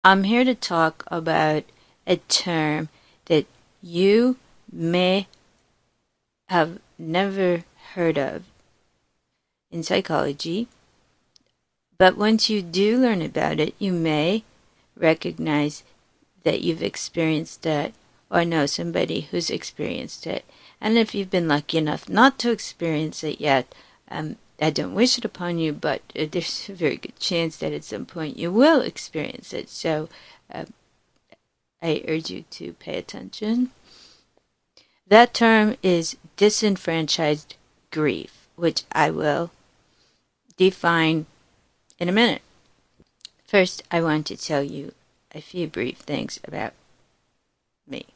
I'm here to talk about a term that you may have never heard of in psychology, but once you do learn about it, you may recognize that you've experienced it or know somebody who's experienced it. And if you've been lucky enough not to experience it yet, I don't wish it upon you, but there's a very good chance that at some point you will experience it. So I urge you to pay attention. That term is disenfranchised grief, which I will define in a minute. First, I want to tell you a few brief things about me.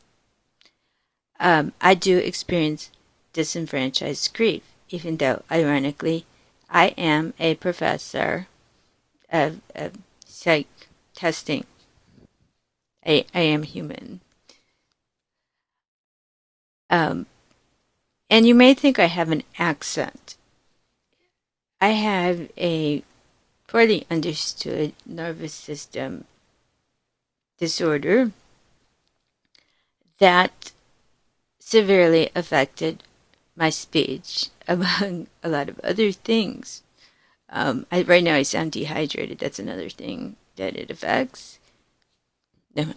I do experience disenfranchised grief, even though, ironically, I am a professor of psych testing. I am human. And you may think I have an accent. I have a poorly understood nervous system disorder that severely affected my speech, among a lot of other things. Right now I sound dehydrated. That's another thing that it affects. No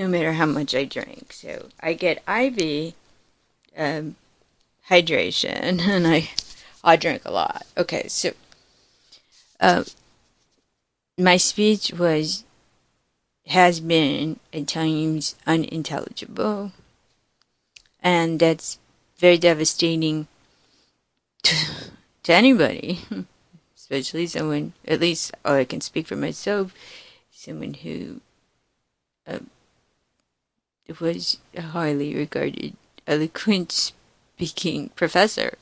matter how much I drink. So I get IV hydration, and I drink a lot. Okay, so my speech has been at times unintelligible, and that's very devastating to anybody, especially someone, at least I can speak for myself, someone who was a highly regarded, eloquent speaking professor.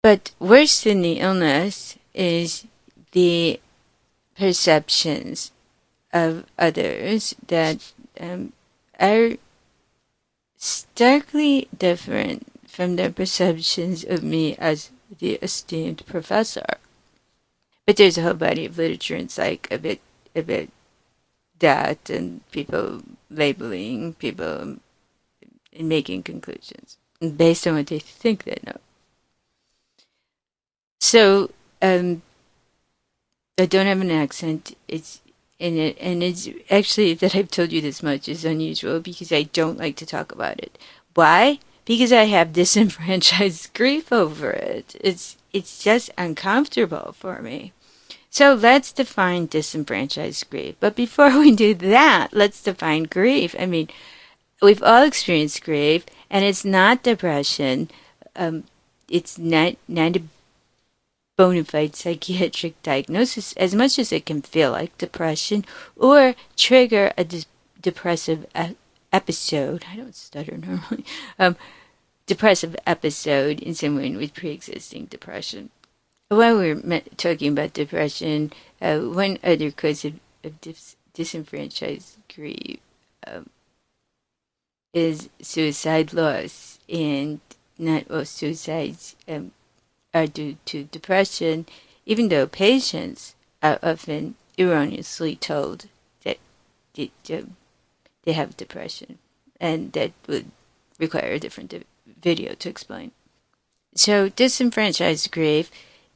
But worse than the illness is the perceptions of others that are starkly different from their perceptions of me as the esteemed professor. But there's a whole body of literature in psych about that, and people labeling people and making conclusions based on what they think they know. So I don't have an accent. It's in it, and it's actually that I've told you this much is unusual because I don't like to talk about it. Why? Because I have disenfranchised grief over it. It's just uncomfortable for me. So let's define disenfranchised grief. But before we do that, let's define grief. I mean, we've all experienced grief, and it's not depression. It's not a bona fide psychiatric diagnosis, as much as it can feel like depression or trigger a depressive episode. I don't stutter normally. Depressive episode in someone with pre-existing depression. While we're talking about depression, one other cause of disenfranchised grief is suicide loss, and not all suicides are due to depression, even though patients are often erroneously told that they have depression, and that would require a different video to explain. So disenfranchised grief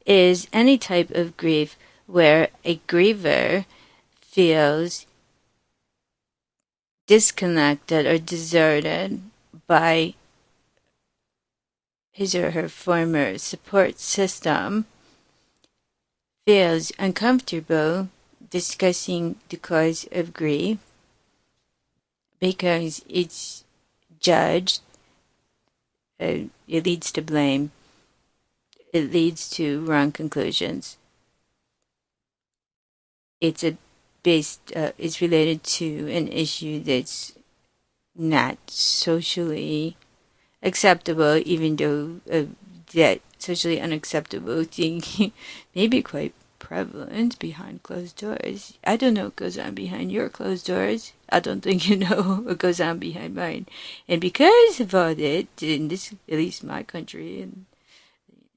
is any type of grief where a griever feels disconnected or deserted by his or her former support system, feels uncomfortable discussing the cause of grief because it's judged, it leads to blame, it leads to wrong conclusions. It's related to an issue that's not socially acceptable, even though that socially unacceptable thing may be quite prevalent behind closed doors. I don't know what goes on behind your closed doors. I don't think you know what goes on behind mine. And because of all that, in this, at least my country and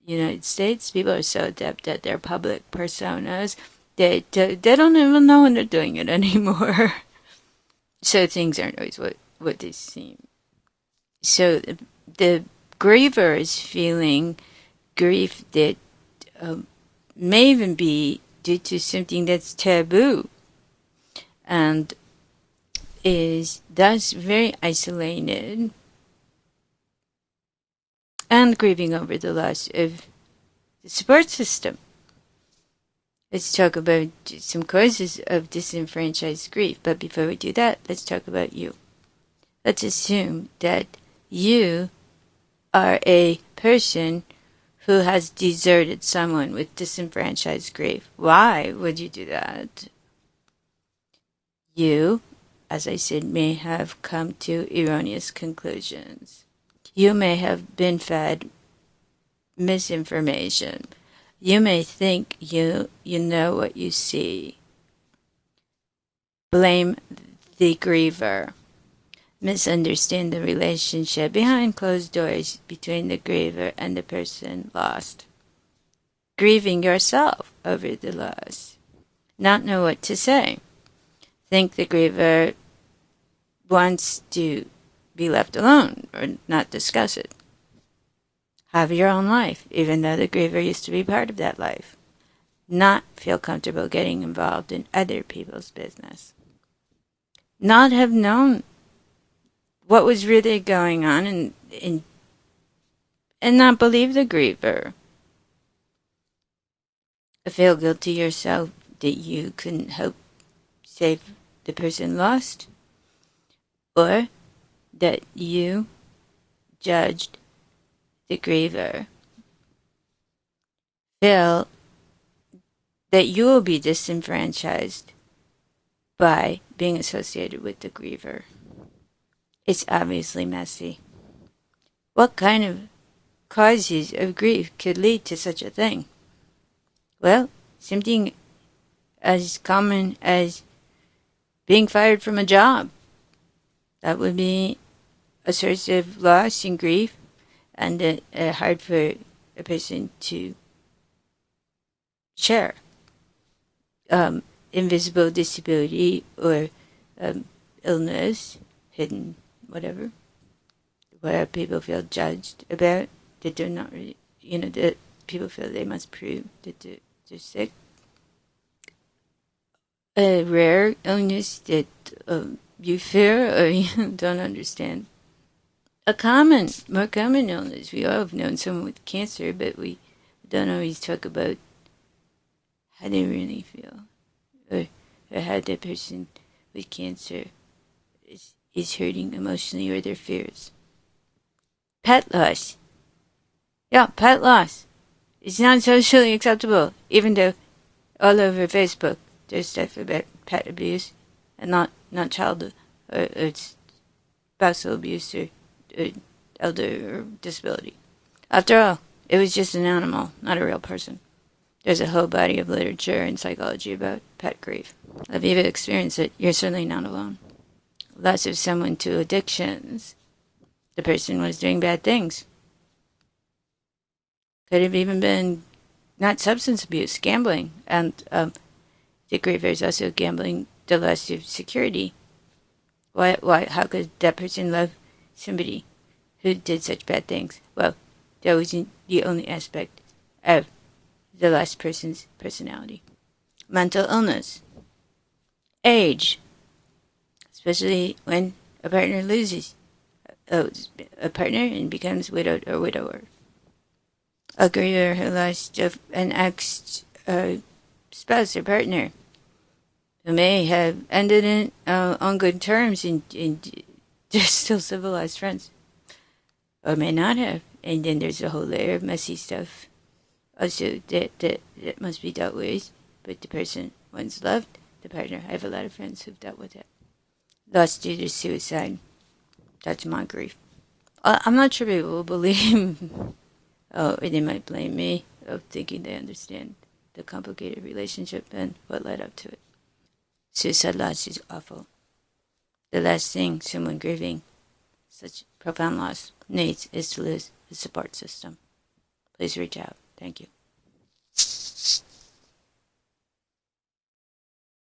United States, people are so adept at their public personas They don't even know when they're doing it anymore. So things aren't always what they seem. So the griever is feeling grief that may even be due to something that's taboo, and is thus very isolated and grieving over the loss of the support system. Let's talk about some causes of disenfranchised grief. But before we do that, let's talk about you. Let's assume that you are a person who has deserted someone with disenfranchised grief. Why would you do that? You, as I said, may have come to erroneous conclusions. You may have been fed misinformation. You may think you know what you see. Blame the griever. Misunderstand the relationship behind closed doors between the griever and the person lost. Grieving yourself over the loss. Not know what to say. Think the griever wants to be left alone or not discuss it. Have your own life, even though the griever used to be part of that life. Not feel comfortable getting involved in other people's business. Not have known what was really going on and not believe the griever. Feel guilty yourself that you couldn't help save the person lost, or that you judged the griever. Feel that you will be disenfranchised by being associated with the griever. It's obviously messy. What kind of causes of grief could lead to such a thing? Well, something as common as being fired from a job. That would be a source of loss and grief, and hard for a person to share. Invisible disability or illness, hidden, whatever, where people feel judged about, that they're not really, that people feel they must prove that they're sick. A rare illness that you fear or you don't understand. A more common illness. We all have known someone with cancer, but we don't always talk about how they really feel, or how the person with cancer is hurting emotionally, or their fears. Pet loss. Yeah, pet loss. It's not socially acceptable, even though all over Facebook there's stuff about pet abuse, and not child or spousal abuse or elder or disability. After all, it was just an animal, not a real person. There's a whole body of literature and psychology about pet grief. If you've experienced it, you're certainly not alone. Loss of someone to addictions. The person was doing bad things. Could have even been not substance abuse, gambling. And the griever is also gambling the loss of security. Why? How could that person love somebody who did such bad things? Well, that wasn't the only aspect of the last person's personality. Mental illness. Age. Especially when a partner loses a partner and becomes widowed or widower. A griever who lost an ex-spouse or partner who may have ended it on good terms and they're still civilized friends. Or may not have. And then there's a whole layer of messy stuff also that must be dealt with. But the person once loved the partner. I have a lot of friends who've dealt with it. Lost due to suicide. That's my grief. I'm not sure people will believe. Or they might blame me of thinking they understand the complicated relationship and what led up to it. Suicide loss is awful. The last thing someone grieving such profound loss needs is to lose the support system. Please reach out. Thank you.